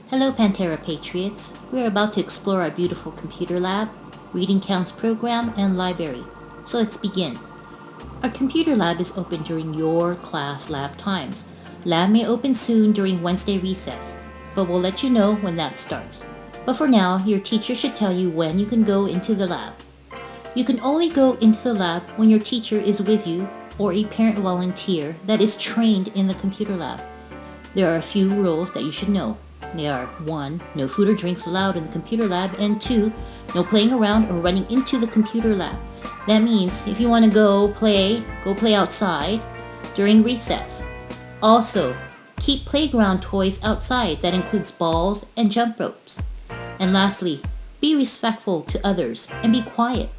Hello Pantera Patriots. We're about to explore our beautiful computer lab, reading counts program, and library. So let's begin. Our computer lab is open during your class lab times. Lab may open soon during Wednesday recess, but we'll let you know when that starts. But for now, your teacher should tell you when you can go into the lab. You can only go into the lab when your teacher is with you or a parent volunteer that is trained in the computer lab. There are a few rules that you should know. They are 1. No food or drinks allowed in the computer lab, and 2. No playing around or running into the computer lab. That means if you want to go play outside during recess. Also, keep playground toys outside. That includes balls and jump ropes. And lastly, be respectful to others and be quiet.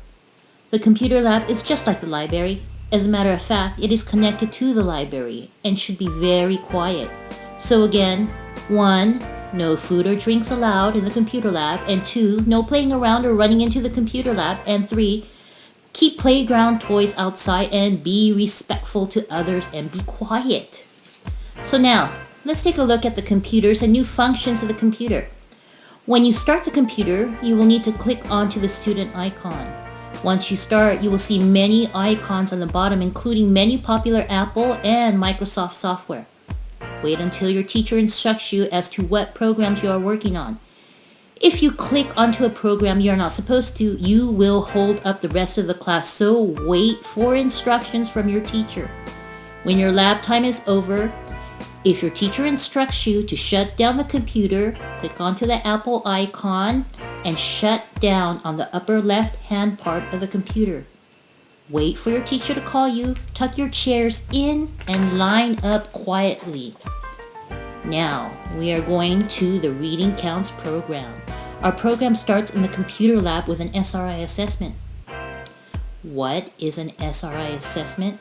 The computer lab is just like the library. As a matter of fact, it is connected to the library and should be very quiet. So again, 1. No food or drinks allowed in the computer lab, and 2. No playing around or running into the computer lab, and 3. Keep playground toys outside and be respectful to others and be quiet. So now, let's take a look at the computers and new functions of the computer. When you start the computer, you will need to click onto the student icon. Once you start, you will see many icons on the bottom, including many popular Apple and Microsoft software. Wait until your teacher instructs you as to what programs you are working on. If you click onto a program you are not supposed to, you will hold up the rest of the class, so wait for instructions from your teacher. When your lab time is over, if your teacher instructs you to shut down the computer, click onto the Apple icon and shut down on the upper left-hand part of the computer. Wait for your teacher to call you, tuck your chairs in, and line up quietly. Now, we are going to the Reading Counts program. Our program starts in the computer lab with an SRI assessment. What is an SRI assessment?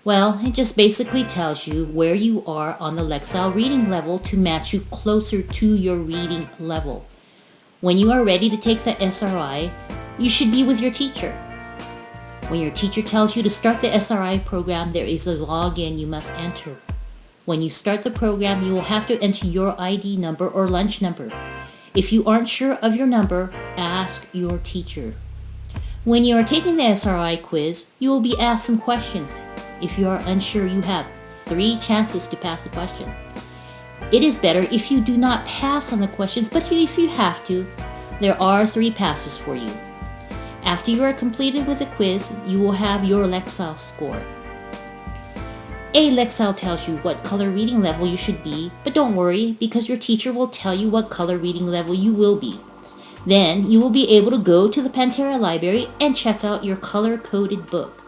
Well, it just basically tells you where you are on the Lexile reading level to match you closer to your reading level. When you are ready to take the SRI, you should be with your teacher. When your teacher tells you to start the SRI program, there is a login you must enter. When you start the program, you will have to enter your ID number or lunch number. If you aren't sure of your number, ask your teacher. When you are taking the SRI quiz, you will be asked some questions. If you are unsure, you have 3 chances to pass the question. It is better if you do not pass on the questions, but if you have to, there are 3 passes for you. After you are completed with the quiz, you will have your Lexile score. A Lexile tells you what color reading level you should be, but don't worry because your teacher will tell you what color reading level you will be. Then you will be able to go to the Pantera library and check out your color-coded book.